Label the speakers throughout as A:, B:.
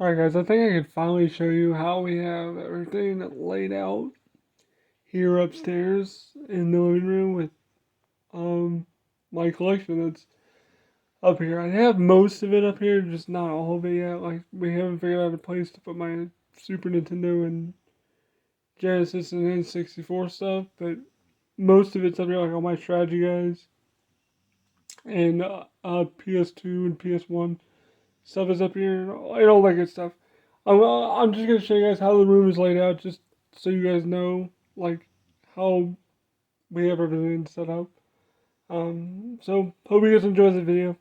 A: Alright guys, I think I can finally show you how we have everything laid out here upstairs in the living room with um my collection that's up here. I have most of it up here, just not all of it yet. Like we haven't figured out a place to put my Super Nintendo and Genesis and N64 stuff, but most of it's up here, like all my strategy guys and PS2 and PS1 stuff is up here and all that good stuff. I'm just gonna show you guys how the room is laid out, just so you guys know like how we have everything set up. So hope you guys enjoy the video.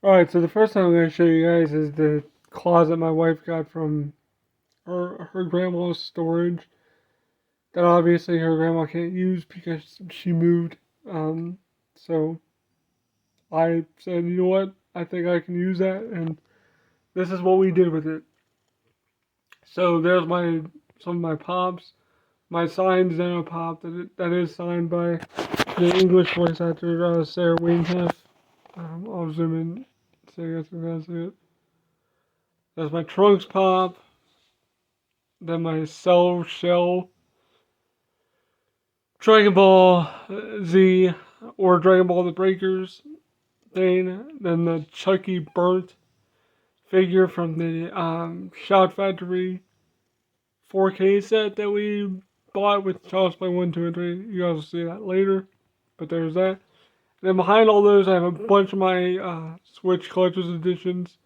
A: All right, so the first thing I'm gonna show you guys is the closet my wife got from her grandma's storage. That obviously her grandma can't use because she moved. So I said, you know what? I think I can use that, and this is what we did with it. So there's some of my pops. My signed Xeno Pop that is signed by the English voice actor Sarah Wainhuff. I'll zoom in so you guys can see it. That's my Trunks Pop. Then my Cell Shell Dragon Ball Z or Dragon Ball The Breakers thing. Then the Chucky Burnt figure from the Shout Factory 4K set that we bought with Child's Play 1, 2, and 3. You guys will see that later. But there's that. And then behind all those, I have a bunch of my Switch Collector's Editions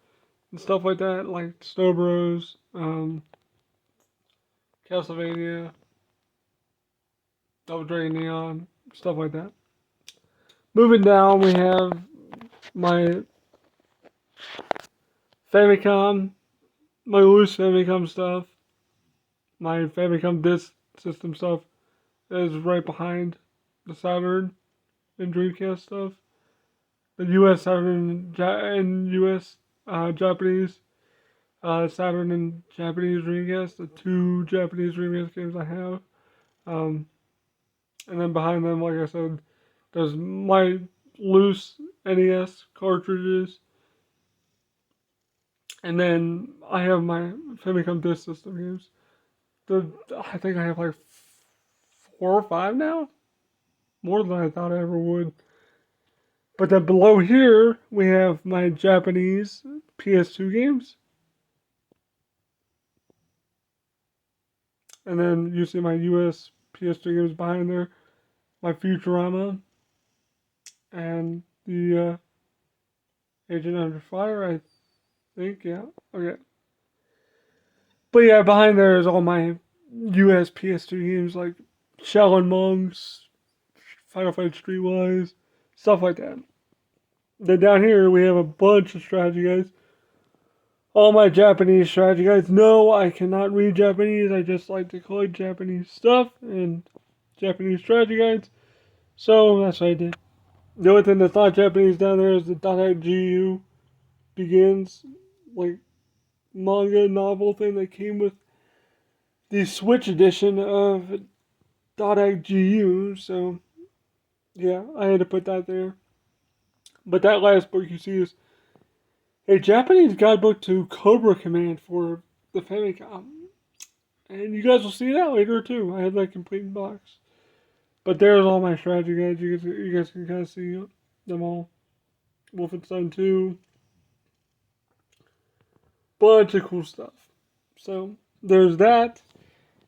A: and stuff like that, like Snow Bros, Castlevania, Double Dragon Neon, stuff like that. Moving down, we have my Famicom, my loose Famicom stuff, my Famicom Disk System stuff is right behind the Saturn and Dreamcast stuff. The U.S. Saturn and U.S. Japanese Saturn and Japanese Dreamcast, the two Japanese Dreamcast games I have. Um, and then behind them, like I said, there's my loose NES cartridges. And then I have my Famicom Disk System games. I think I have like 4 or 5 now. More than I thought I ever would. But then below here, we have my Japanese PS2 games. And then you see my US PS2 games behind there. My Futurama. And the Agent Under Fire, I think, yeah. Okay. But yeah, behind there is all my US PS2 games like Shaolin Monks, Final Fight Streetwise, stuff like that. Then down here we have a bunch of strategy guides. All my Japanese strategy guides. No, I cannot read Japanese. I just like to collect Japanese stuff and Japanese strategy guides. So that's what I did. The only thing that's not Japanese down there is the .gu begins, like manga novel thing that came with the Switch edition of .gu. So yeah, I had to put that there. But that last book you see is a Japanese guidebook to Cobra Command for the Famicom. And you guys will see that later too. I have that complete box. But there's all my strategy guides. You guys can kind of see them all. Wolfenstein 2. Bunch of cool stuff. So there's that.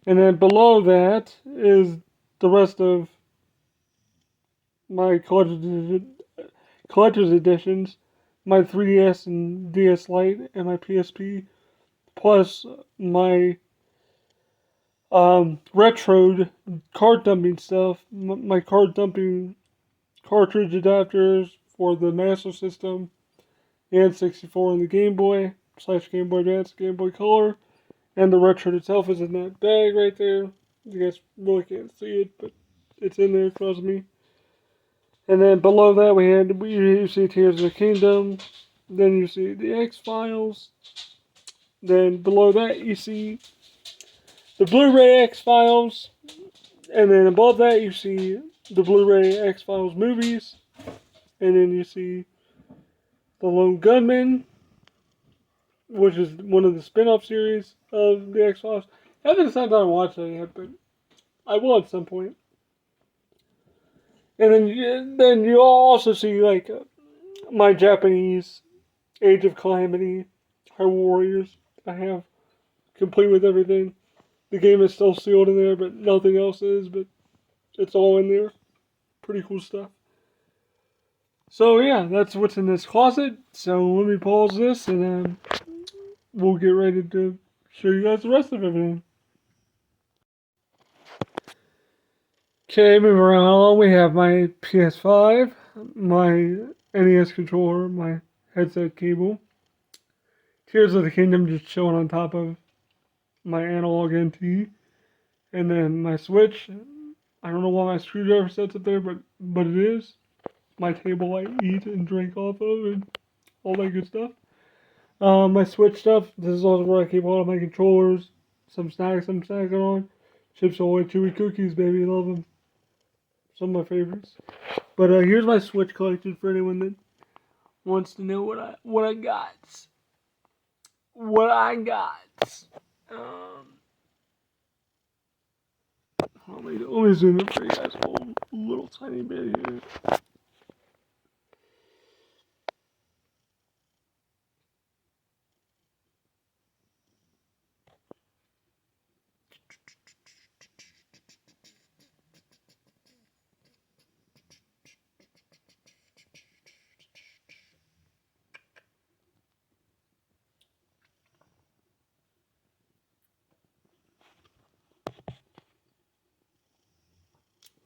A: And then below that is the rest of my collector's editions. My 3DS and DS Lite and my PSP. Plus my retro card dumping stuff. My card dumping cartridge adapters for the Master System, the N64 and the Game Boy / Game Boy Advance, Game Boy Color, and the retro itself is in that bag right there. You guys really can't see it, but it's in there, trust me. And then below that you see Tears of the Kingdom. Then you see the X-Files. Then below that you see the Blu-ray X-Files. And then above that you see the Blu-ray X-Files movies. And then you see The Lone Gunman. which is one of the spin-off series of the Xbox. I haven't decided to watch that yet, but I will at some point. And then you also see like my Japanese Age of Calamity, Hyrule Warriors. I have complete with everything. The game is still sealed in there, but nothing else is. But it's all in there. Pretty cool stuff. So yeah, that's what's in this closet. So let me pause this, and we'll get ready to show you guys the rest of everything. Okay, moving around, we have my PS5, my NES controller, my headset cable. Tears of the Kingdom just chilling on top of my analog NT. And then my Switch. I don't know why my screwdriver sets up there, but it is. My table I eat and drink off of and all that good stuff. My Switch stuff. This is also where I keep all of my controllers. Some snacks I'm snacking on. Chips Ahoy Chewy cookies, baby. Love them. Some of my favorites. But here's my Switch collection for anyone that wants to know what I got. What I got. Let me zoom in for you guys a little tiny bit here.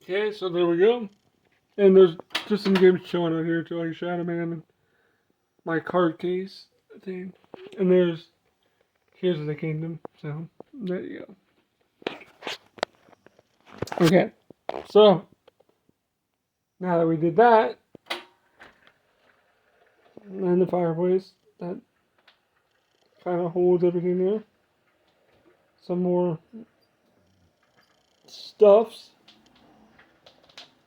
A: Okay, so there we go. And there's just some games showing out here too, like Shadow Man and my card case thing. And there's Tears of the Kingdom. So there you go. Okay, so now that we did that, and the fireplace that kind of holds everything there. Some more stuffs.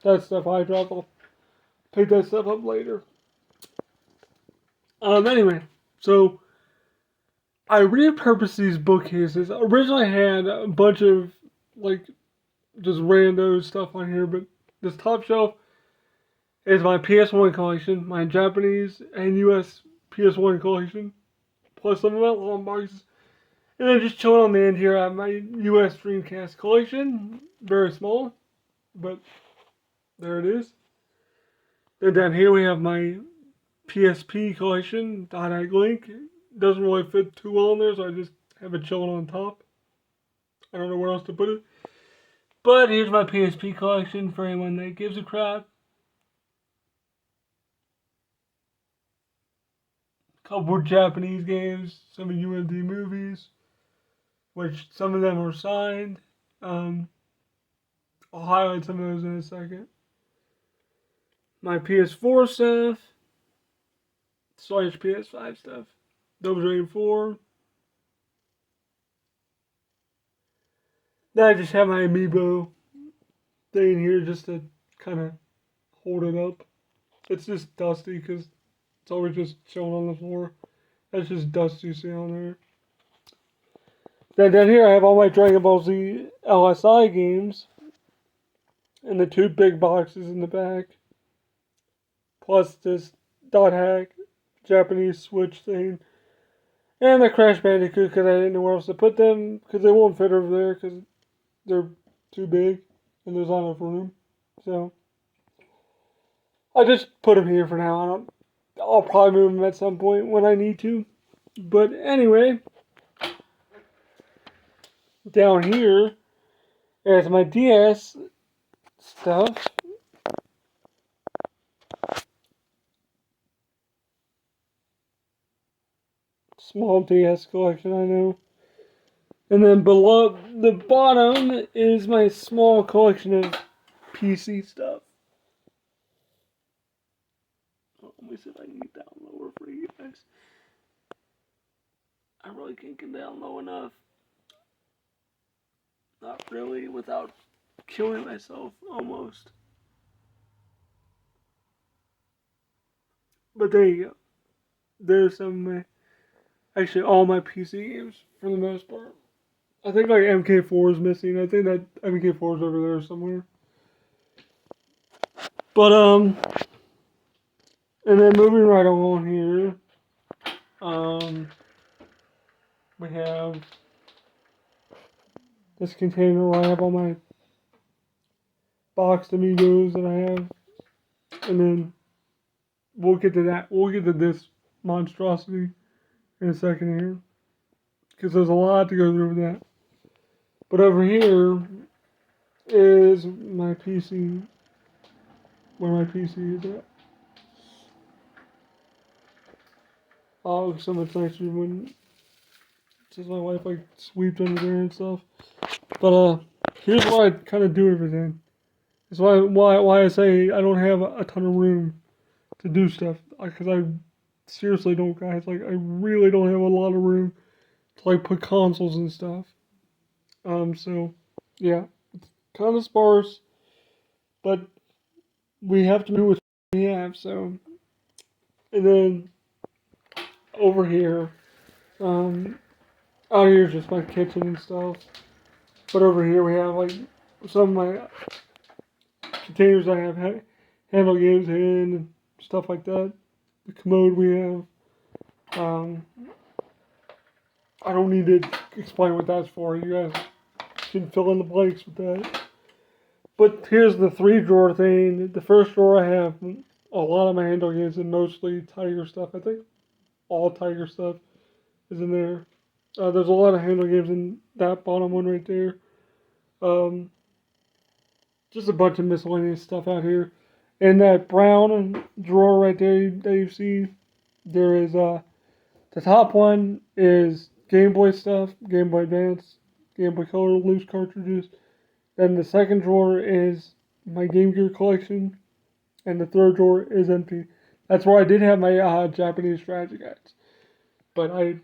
A: That stuff I dropped. I'll pick that stuff up later. Anyway, so I repurposed these bookcases. Originally, I had a bunch of like just rando stuff on here, but this top shelf is my PS1 collection, my Japanese and US PS1 collection, plus some of my long boxes. And then just chilling on the end here, I have my US Dreamcast collection, very small, but there it is. Then down here we have my PSP collection, Dot Link. Doesn't really fit too well in there, so I just have it chilling on top. I don't know where else to put it. But here's my PSP collection for anyone that gives a crap. A couple of Japanese games, some UMD movies, which some of them are signed. I'll highlight some of those in a second. My PS4 stuff, / PS5 stuff. Double Dragon 4. Then I just have my amiibo thing here just to kind of hold it up. It's just dusty because it's always just chilling on the floor. That's just dust you see on there. Then down here I have all my Dragon Ball Z LSI games. And the two big boxes in the back. Plus this Dot Hack Japanese Switch thing. And the Crash Bandicoot because I didn't know where else to put them. Because they won't fit over there because they're too big. And there's not enough room. So I just put them here for now. I'll probably move them at some point when I need to. But anyway, down here is my DS stuff. Small DS collection, I know. And then below the bottom is my small collection of PC stuff. Oh, let me see if I can get down lower for you guys. I really can't get down low enough. Not really, without killing myself, almost. But there you go. There's some of my actually all my PC games for the most part. I think like MK4 is missing. I think that MK4 is over there somewhere. But and then moving right along here, we have this container where I have all my boxed Amigos that I have, and then we'll get to that. We'll get to this monstrosity in a second here, because there's a lot to go through with that. But over here is my PC, where my PC is at. Oh, it looks so much nicer when just my wife like sweeps under there and stuff. But here's why I kind of do everything. That's why I say I don't have a ton of room to do stuff, because I seriously don't, guys. Like I really don't have a lot of room to like put consoles and stuff. So yeah, it's kind of sparse, but we have to do what we have. So, and then over here, out here is just my kitchen and stuff. But over here we have like some of my containers I have handle games in and stuff like that. The commode we have. I don't need to explain what that's for. You guys can fill in the blanks with that. But here's the 3-drawer thing. The first drawer I have a lot of my handle games and mostly Tiger stuff. I think all Tiger stuff is in there. There's a lot of handle games in that bottom one right there. Just a bunch of miscellaneous stuff out here. And that brown drawer right there that you see, there is the top one is Game Boy stuff, Game Boy Advance, Game Boy Color loose cartridges. Then the second drawer is my Game Gear collection, and the third drawer is empty. That's where I did have my Japanese strategy guides, but I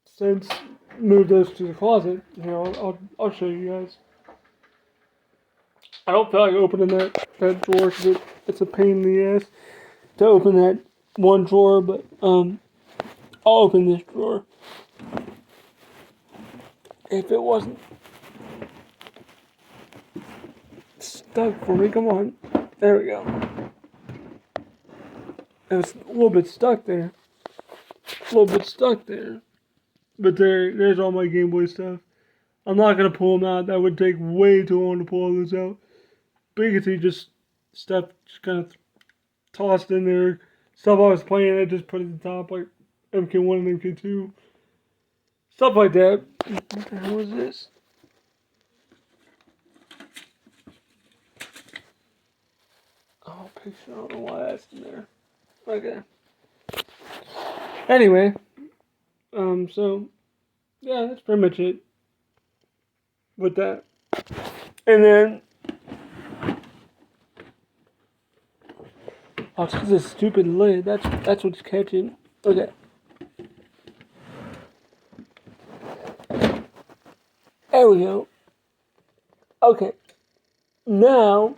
A: since moved those to the closet. You know, I'll show you guys. I don't feel like opening that drawer because it's a pain in the ass to open that one drawer, but I'll open this drawer if it wasn't stuck for me. Come on, there we go. It was a little bit stuck there, but there's all my Game Boy stuff. I'm not gonna pull them out. That would take way too long to pull all this out. But you can see just stuff just kind of tossed in there. Stuff I was playing, I just put at the top, like MK1 and MK2. Stuff like that. What the hell is this? Oh, picture. I don't know why that's in there. Okay. Anyway. So, yeah, that's pretty much it with that. And then, oh, it's 'cause this stupid lid. That's what's catching. Okay. There we go. Okay. Now,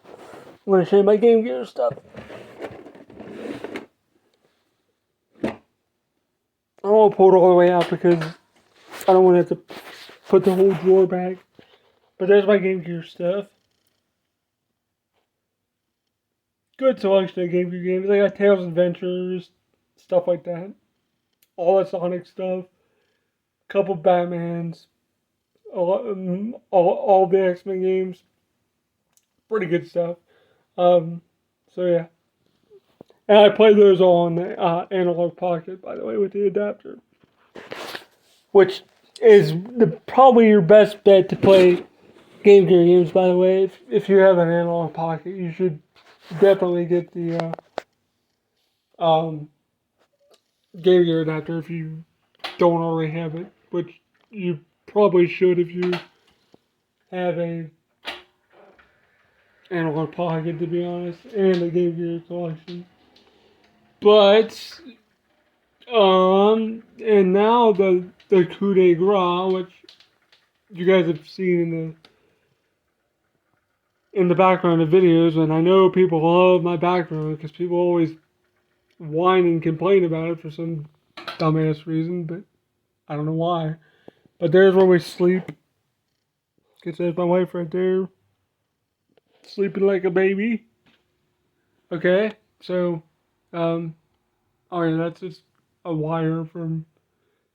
A: I'm going to show you my Game Gear stuff. I won't pull it all the way out because I don't want to have to put the whole drawer back. But there's my Game Gear stuff. Good selection of Game Gear games. I got Tales Adventures, stuff like that. All the Sonic stuff. Couple Batmans. All the X-Men games. Pretty good stuff. So yeah. And I play those all on the Analog Pocket, by the way, with the adapter. Which is probably your best bet to play Game Gear games, by the way. If you have an Analog Pocket, you should definitely get the Game Gear adapter if you don't already have it. Which you probably should if you have a Analog Pocket, to be honest, and a Game Gear collection. But and now the coup de grace, which you guys have seen in the background of videos, and I know people love my background because people always whine and complain about it for some dumbass reason, but I don't know why. But there's where we sleep. Because there's my wife right there, sleeping like a baby. Okay, so, oh yeah, that's just a wire from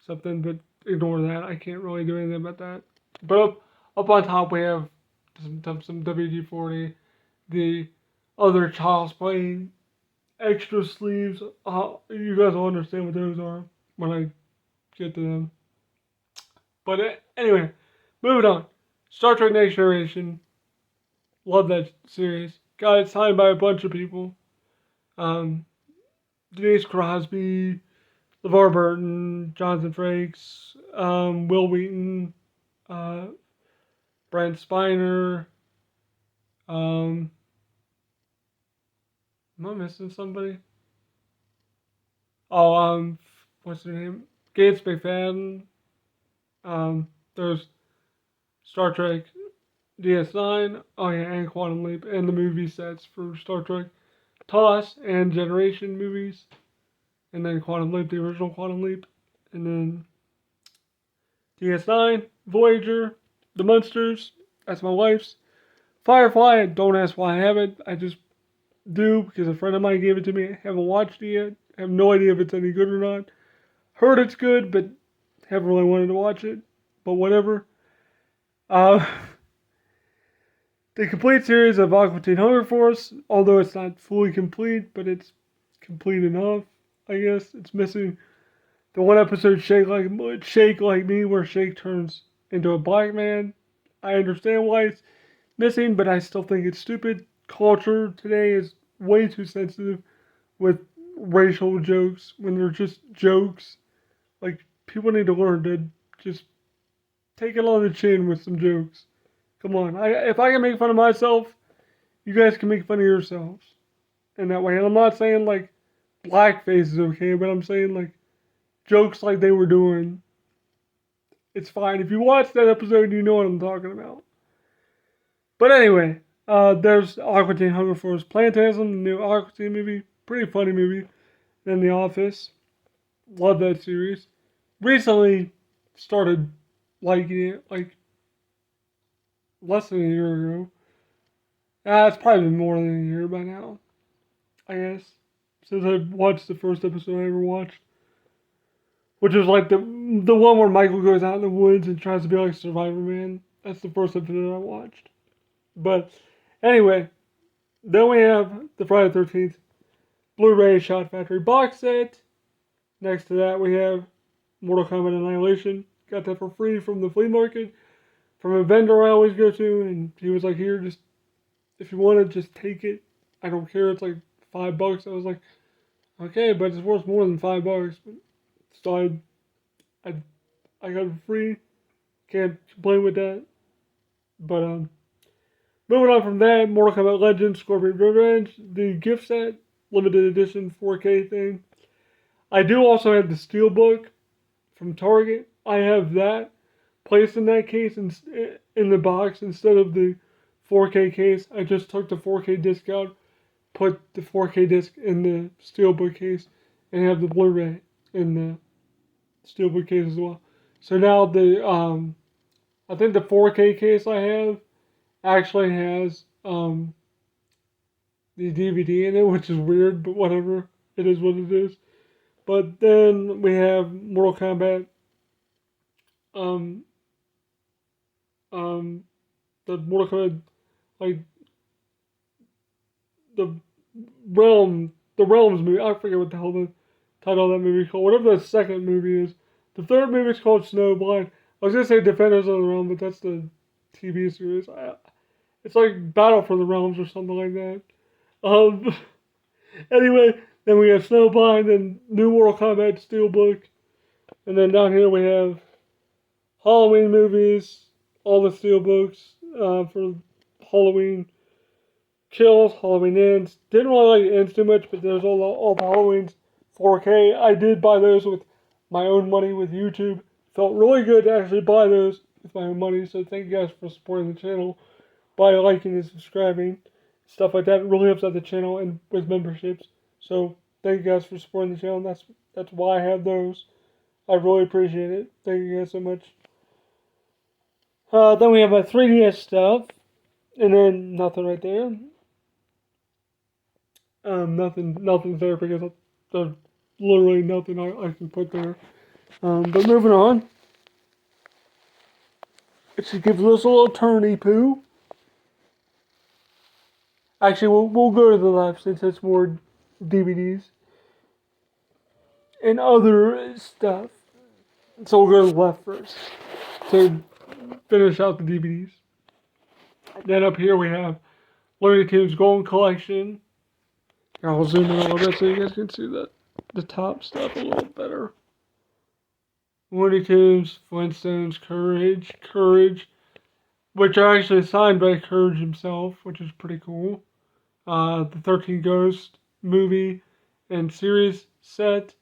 A: something, but ignore that. I can't really do anything about that. But up on top we have some WD-40, the other Child's Play extra sleeves. You guys will understand what those are when I get to them. But anyway, moving on. Star Trek Next Generation. Love that series. Got it signed by a bunch of people. Um, Denise Crosby, LeVar Burton, Jonathan Frakes, Will Wheaton, uh, Brent Spiner. Am I missing somebody? Oh, what's her name? Gates McFadden. There's Star Trek DS9. Oh yeah, and Quantum Leap, and the movie sets for Star Trek TOS and Generation movies, and then Quantum Leap, the original Quantum Leap, and then DS9, Voyager, The Munsters. That's my wife's. Firefly. Don't ask why I have it. I just do because a friend of mine gave it to me. I haven't watched it yet. I have no idea if it's any good or not. Heard it's good, but haven't really wanted to watch it. But whatever. Uh, the complete series of Aqua Teen Hunger Force, although it's not fully complete, but it's complete enough, I guess. It's missing the one episode Shake Like Me, where Shake turns into a black man. I understand why it's missing, but I still think it's stupid. Culture today is way too sensitive with racial jokes when they're just jokes. Like, people need to learn to just take it on the chin with some jokes. Come on. If I can make fun of myself, you guys can make fun of yourselves. In that way. And I'm not saying, like, blackface is okay, but I'm saying, like, jokes like they were doing. It's fine. If you watch that episode, you know what I'm talking about. But anyway, there's Aqua Teen Hunger Force Plantasm, the new Aqua Teen movie. Pretty funny movie. Then The Office. Love that series. Recently started liking it, like, less than a year ago. It's probably been more than a year by now, I guess. Since I watched the first episode I ever watched. Which is like the one where Michael goes out in the woods and tries to be like Survivor Man. That's the first episode I watched. But anyway, then we have the Friday the 13th Blu-ray Shot Factory box set. Next to that we have Mortal Kombat Annihilation. Got that for free from the flea market. From a vendor I always go to, and he was like, here, just, if you want it, just take it. I don't care, it's like $5. I was like, okay, but it's worth more than $5. But so I got it free. Can't complain with that. But moving on from that, Mortal Kombat Legends, Scorpion Revenge, the gift set, limited edition 4K thing. I do also have the Steelbook from Target. I have that placed in that case in the box instead of the 4K case. I just took the 4K disc out, put the 4K disc in the Steelbook case, and have the Blu-ray in the Steelbook case as well. So now I think the 4K case I have actually has the DVD in it, which is weird, but whatever. It is what it is. But then we have Mortal Kombat, the Mortal Kombat, like, the Realms movie. I forget what the hell the title of that movie is called. Whatever the second movie is. The third movie is called Snowblind. I was gonna say Defenders of the Realm, but that's the TV series. It's like Battle for the Realms or something like that. Anyway, then we have Snowblind and New Mortal Kombat Steelbook. And then down here we have Halloween movies, all the Steelbooks for Halloween Kills, Halloween Ends. Didn't really like Ends too much, but there's all the Halloweens 4K. I did buy those with my own money with YouTube. Felt really good to actually buy those with my own money, so thank you guys for supporting the channel by liking and subscribing. Stuff like that really helps out the channel and with memberships. So thank you guys for supporting the channel. That's That's why I have those. I really appreciate it. Thank you guys so much. Then we have my 3DS stuff, and then nothing right there. Nothing there because there's literally nothing I can put there. But moving on, she gives us a little turny poo. Actually, we'll go to the left since it's more DVDs and other stuff. So we'll go to the left first to finish out the DVDs. Then up here we have Looney Tunes Golden Collection. I'll zoom in a little bit so you guys can see the top stuff a little better. Looney Tunes, Flintstones, Courage, which are actually signed by Courage himself, which is pretty cool. The 13 Ghosts movie and series set,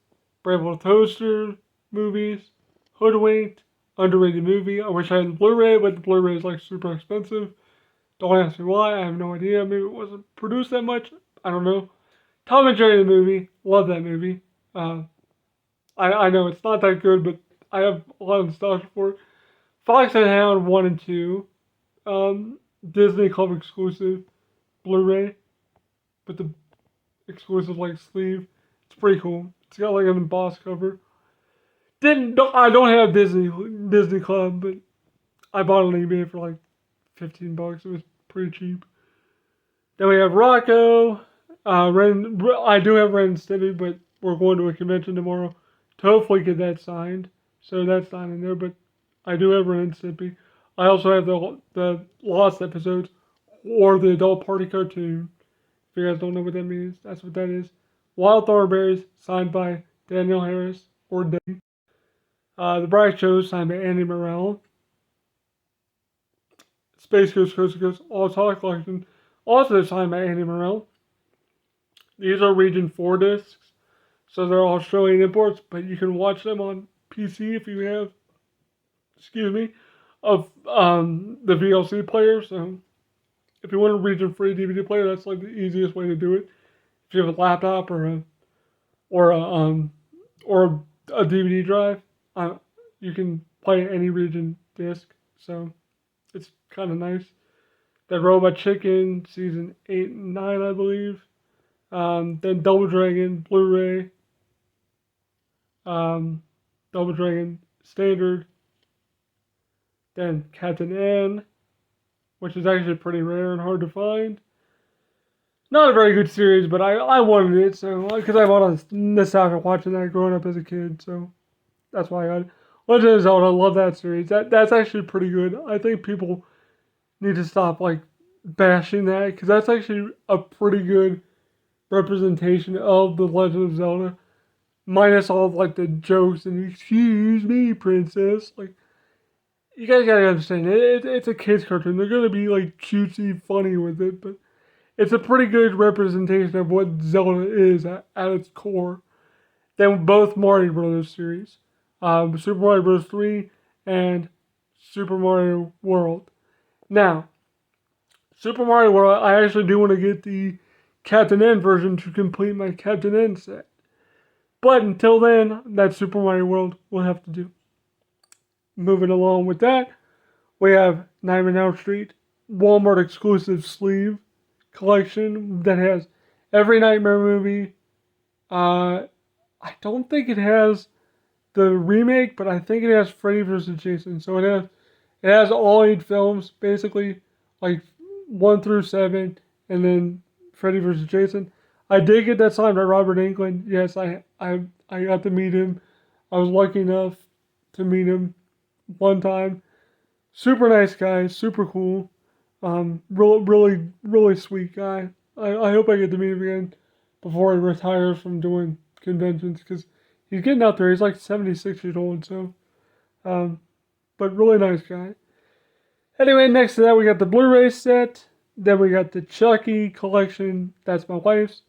A: Brave Little Toaster movies, Hoodwinked, underrated movie. I wish I had the Blu-ray, but the Blu-ray is like super expensive. Don't ask me why, I have no idea. Maybe it wasn't produced that much. I don't know. Tom and Jerry the movie, love that movie. I know it's not that good, but I have a lot of nostalgia for it. Fox and Hound 1 and 2, Disney Club exclusive Blu-ray with the exclusive like sleeve. It's pretty cool. It's got like an embossed cover. I don't have Disney Club, but I bought it on eBay for like $15. It was pretty cheap. Then we have Rocco. I do have Ren and Stimpy, but we're going to a convention tomorrow to hopefully get that signed. So that's not in there, but I do have Ren and Stimpy. I also have the Lost episodes or the Adult Party cartoon. If you guys don't know what that means, that's what that is. Wild Thornberrys, signed by Danielle Harris or Dan. The Bright Show, signed by Andy Morell. Space Ghost Coast to Coast All Star Collection, also signed by Andy Morell. These are Region 4 discs, so they're Australian imports, but you can watch them on PC if you have, of the VLC player. So if you want a region-free DVD player, that's like the easiest way to do it. If you have a laptop or a DVD drive, you can play any region disc. So it's kind of nice. Then Robot Chicken season 8 and 9, I believe. Then Double Dragon Blu-ray. Double Dragon Standard. Then Captain N, which is actually pretty rare and hard to find. Not a very good series, but I wanted it, so because I have a lot of nostalgia watching that growing up as a kid, so that's why I got it. Legend of Zelda, I love that series. That's actually pretty good. I think people need to stop like bashing that because that's actually a pretty good representation of the Legend of Zelda, minus all of like the jokes and "excuse me, princess." Like you guys gotta understand, it's a kids cartoon. They're gonna be like cutesy, funny with it, but it's a pretty good representation of what Zelda is at its core. Then both Mario Brothers series, Super Mario Bros. 3 and Super Mario World. Now, Super Mario World, I actually do want to get the Captain N version to complete my Captain N set. But until then, that Super Mario World will have to do. Moving along with that, we have Nightmare on Elm Street Walmart exclusive sleeve collection that has every Nightmare movie. I don't think it has the remake, but I think it has Freddy vs. Jason. So it has all 8 films, basically, like 1 through 7, and then Freddy vs. Jason. I did get that signed by Robert Englund. Yes, I got to meet him. I was lucky enough to meet him one time. Super nice guy, super cool. Really sweet guy. I hope I get to meet him again before he retires from doing conventions because he's getting out there. He's like 76 years old, so. But really nice guy. Anyway, next to that, we got the Blu-ray set. Then we got the Chucky collection. That's my wife's.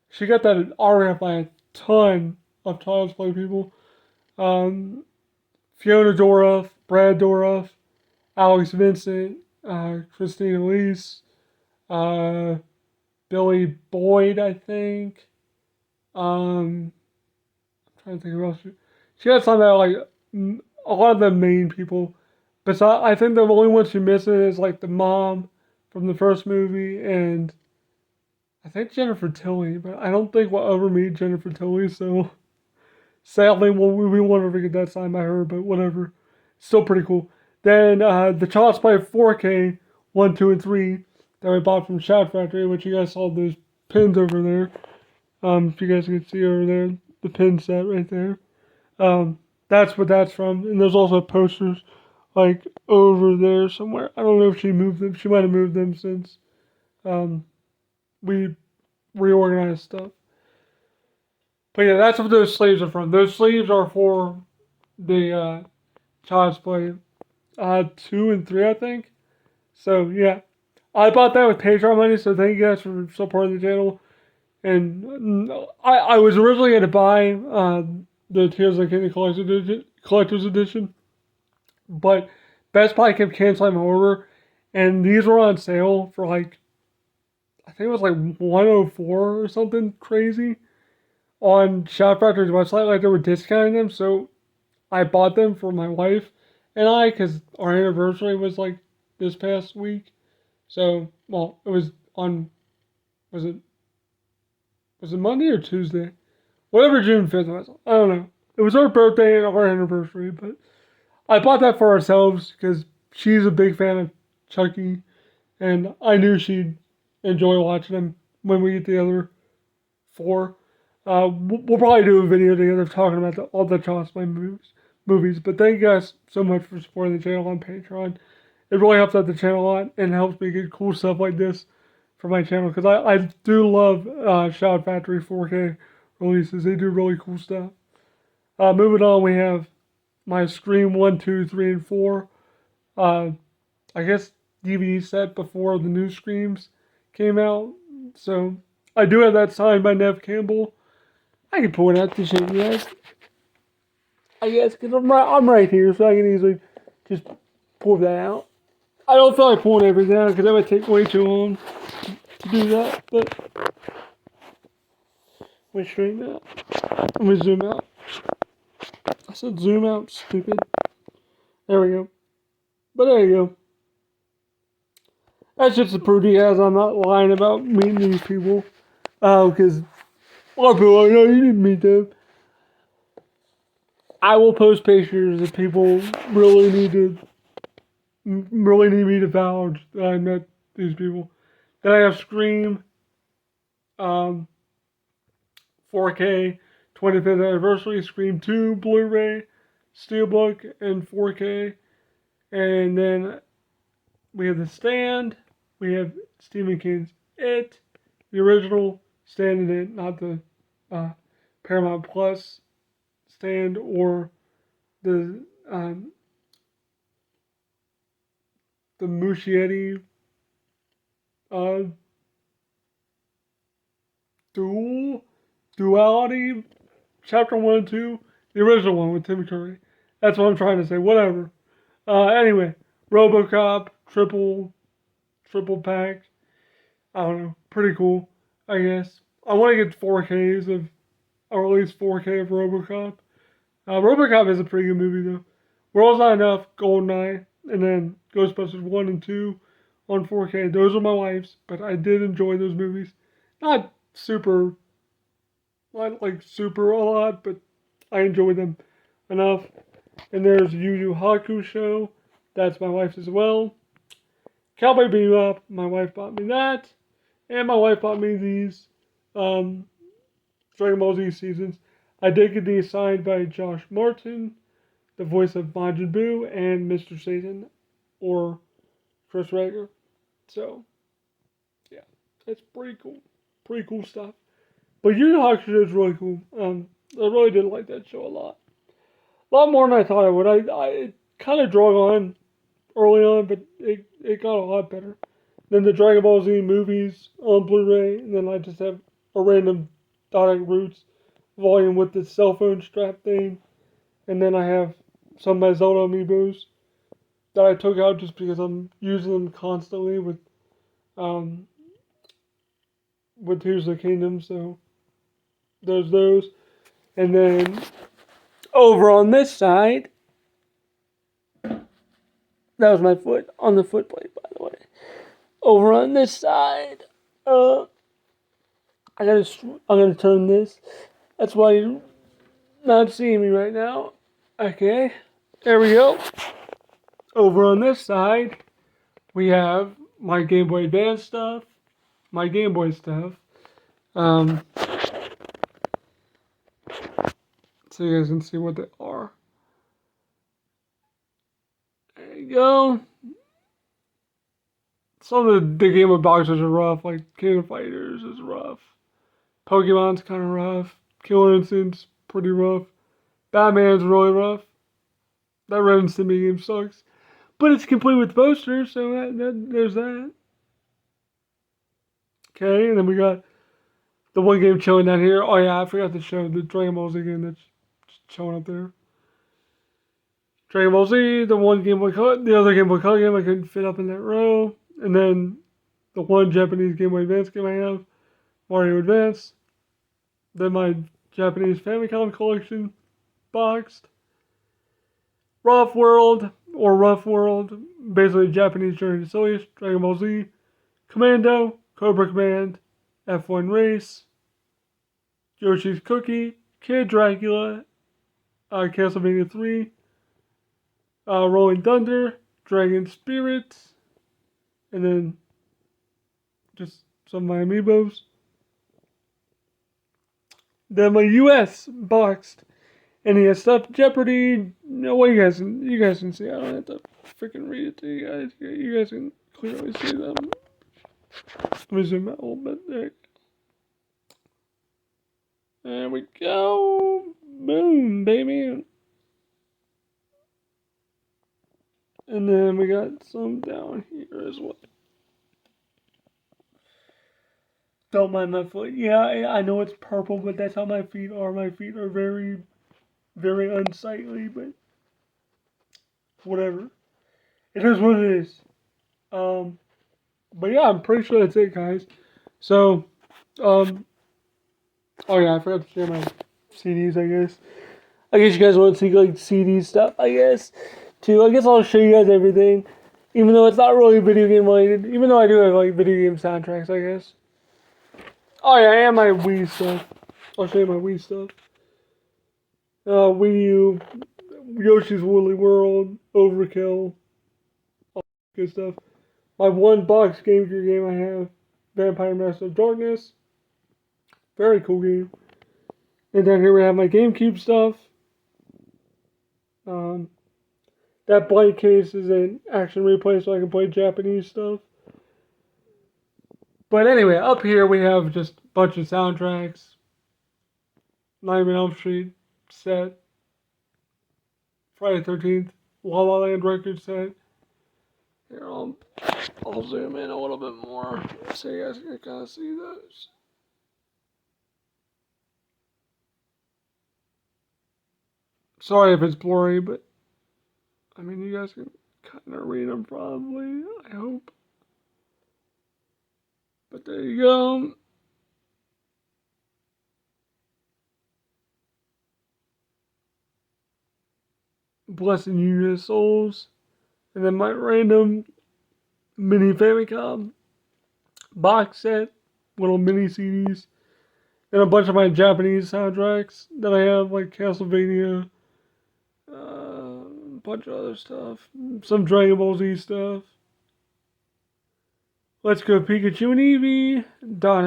A: She got that autographed by a ton of Child's Play people. Fiona Dourif, Brad Dourif, Alex Vincent, Christine Elise, Billy Boyd, I think. trying to think who else. She had some that like a lot of the main people. But I think the only one she missing is like the mom from the first movie and I think Jennifer Tilly. But I don't think we'll ever meet Jennifer Tilly. So sadly, we won't ever get that signed by her. But whatever, still pretty cool. Then the Child's Play 4K 1, 2, and 3 that we bought from Shout Factory, which you guys saw those pins over there. If you guys can see over there, the pin set right there. That's what that's from. And there's also posters like over there somewhere. I don't know if she moved them. She might have moved them since we reorganized stuff. But yeah, that's what those sleeves are from. Those sleeves are for the Child's Play 2 and 3, I think. So yeah, I bought that with Patreon money. So thank you guys for supporting the channel. And I was originally going to buy the Tears of the Kingdom Collector's Edition, but Best Buy kept canceling my order, and these were on sale for like, I think it was like 104 or something crazy on Shout Factory's website. Like they were discounting them, so I bought them for my wife and I because our anniversary was like this past week. So, well, it was on, was it Monday or Tuesday? Whatever June 5th was. I don't know. It was our birthday and our anniversary, but I bought that for ourselves because she's a big fan of Chucky, and I knew she'd enjoy watching him when we get together for. We'll probably do a video together talking about all the Child's Play movies. But thank you guys so much for supporting the channel on Patreon. It really helps out the channel a lot and helps me get cool stuff like this for my channel because I do love Shout Factory 4K releases. They do really cool stuff. Moving on, we have my Scream 1, 2, 3, and 4. I guess DVD set before the new Screams came out. So I do have that signed by Neve Campbell. I can point out to show you guys. I guess because I'm right here, so I can easily just pull that out. I don't feel like pulling everything out because that would take way too long to do that. But let me straighten out. Let me zoom out. I said zoom out, stupid. There we go. But there you go. That's just to prove to you guys I'm not lying about meeting these people. Because a lot of people are like, no, you didn't meet them. I will post pictures if people really need me to vouch that I met these people. Then I have Scream 4K 25th anniversary, Scream 2 Blu-ray, Steelbook, and 4K. And then we have The Stand. We have Stephen King's It, the original Stand in It, not the Paramount Plus Stand or the Muschietti Duality Chapter 1 and 2, the original one with Tim Curry. That's what I'm trying to say. Whatever. Anyway, RoboCop triple pack. I don't know. Pretty cool, I guess. I want to get 4Ks of, or at least 4K of RoboCop. RoboCop is a pretty good movie though. World's Not Enough, GoldenEye, and then Ghostbusters 1 and 2 on 4K. Those are my wife's, but I did enjoy those movies. Not super, like super a lot, but I enjoyed them enough. And there's Yu Yu Hakusho. That's my wife's as well. Cowboy Bebop. My wife bought me that. And my wife bought me these Dragon Ball Z seasons. I did get these signed by Josh Martin, the voice of Majin Buu, and Mr. Satan, or Chris Rager. So, yeah, it's pretty cool. Pretty cool stuff. But Yu Yu Hakusho is really cool. I really did like that show a lot. A lot more than I thought I would. It kind of drug on early on, but it got a lot better. Then the Dragon Ball Z movies on Blu-ray, and then I just have a random Dottic Roots volume with the cell phone strap thing. And then I have some of my Zelda amiibos that I took out just because I'm using them constantly with Tears of the Kingdom. So there's those. And then over on this side, that was my foot on the foot plate, by the way. Over on this side, I'm gonna turn this. That's why you're not seeing me right now. Okay, there we go. Over on this side, we have my Game Boy Advance stuff, my Game Boy stuff. So you guys can see what they are. There you go. Some of the Game Boy boxes are rough, like King of Fighters is rough. Pokemon's kind of rough. Killer Instinct's pretty rough. Batman's really rough. That Ren and Stimpy game sucks. But it's complete with posters, so there's that. Okay, and then we got the one game showing down here. Oh yeah, I forgot to show the Dragon Ball Z game that's showing up there. Dragon Ball Z, the one Game Boy Color, the other Game Boy Color game I couldn't fit up in that row. And then the one Japanese Game Boy Advance game I have, Mario Advance. Then my Japanese Famicom collection, boxed. Rough World, basically Japanese Journey to Silius, Dragon Ball Z, Commando, Cobra Command, F1 Race, Yoshi's Cookie, Kid Dracula, Castlevania 3, Rolling Thunder, Dragon Spirit, and then just some of my amiibos. Then my US boxed NES stuff, Jeopardy. No way, you guys can see. I don't have to freaking read it to you guys. You guys can clearly see them. Let me zoom out a little bit there. There we go. Boom, baby. And then we got some down here as well. Don't mind my foot. Yeah, I know it's purple, but that's how my feet are. My feet are very, very unsightly, but whatever. It is what it is. But yeah, I'm pretty sure that's it, guys. So, oh yeah, I forgot to share my CDs, I guess. I guess you guys want to see like CD stuff, I guess. Too. I guess I'll show you guys everything. Even though it's not really video game related. Even though I do have like video game soundtracks, I guess. Oh yeah, and my Wii stuff. I'll show you my Wii stuff. Wii U, Yoshi's Woolly World, Overkill, all that good stuff. My one box GameCube game I have, Vampire Master of Darkness. Very cool game. And then here we have my GameCube stuff. That blank case is an action replay so I can play Japanese stuff. But anyway, up here we have just a bunch of soundtracks. Nightmare on Elm Street set. Friday the 13th. La La Land record set. Here, I'll zoom in a little bit more so you guys can kind of see those. Sorry if it's blurry, but I mean, you guys can kind of read them probably, I hope. But there you go. Blessed Union of Souls. And then my random mini Famicom box set, little mini CDs. And a bunch of my Japanese soundtracks that I have, like Castlevania, a bunch of other stuff. Some Dragon Ball Z stuff. Let's Go Pikachu and Eevee. Dot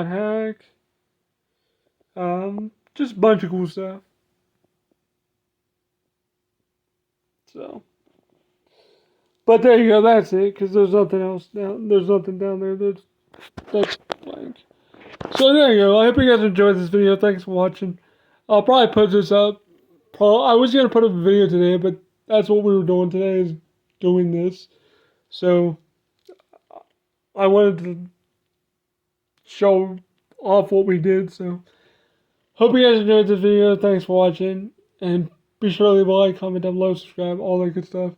A: Hack. Just a bunch of cool stuff. So. But there you go, that's it, because there's nothing else down, there's nothing down there, that's blank. So there you go, I hope you guys enjoyed this video, thanks for watching. I'll probably put this up, I was going to put up a video today, but that's what we were doing today, is doing this. So, I wanted to show off what we did, so. Hope you guys enjoyed this video, thanks for watching, and be sure to leave a like, comment down below, subscribe, all that good stuff.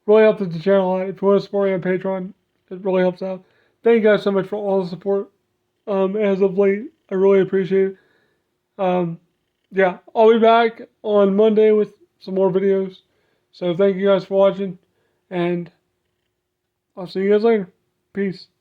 A: Really helps the channel out. If you want to support me on Patreon, it really helps out. Thank you guys so much for all the support as of late. I really appreciate it. Yeah, I'll be back on Monday with some more videos. So thank you guys for watching, and I'll see you guys later. Peace.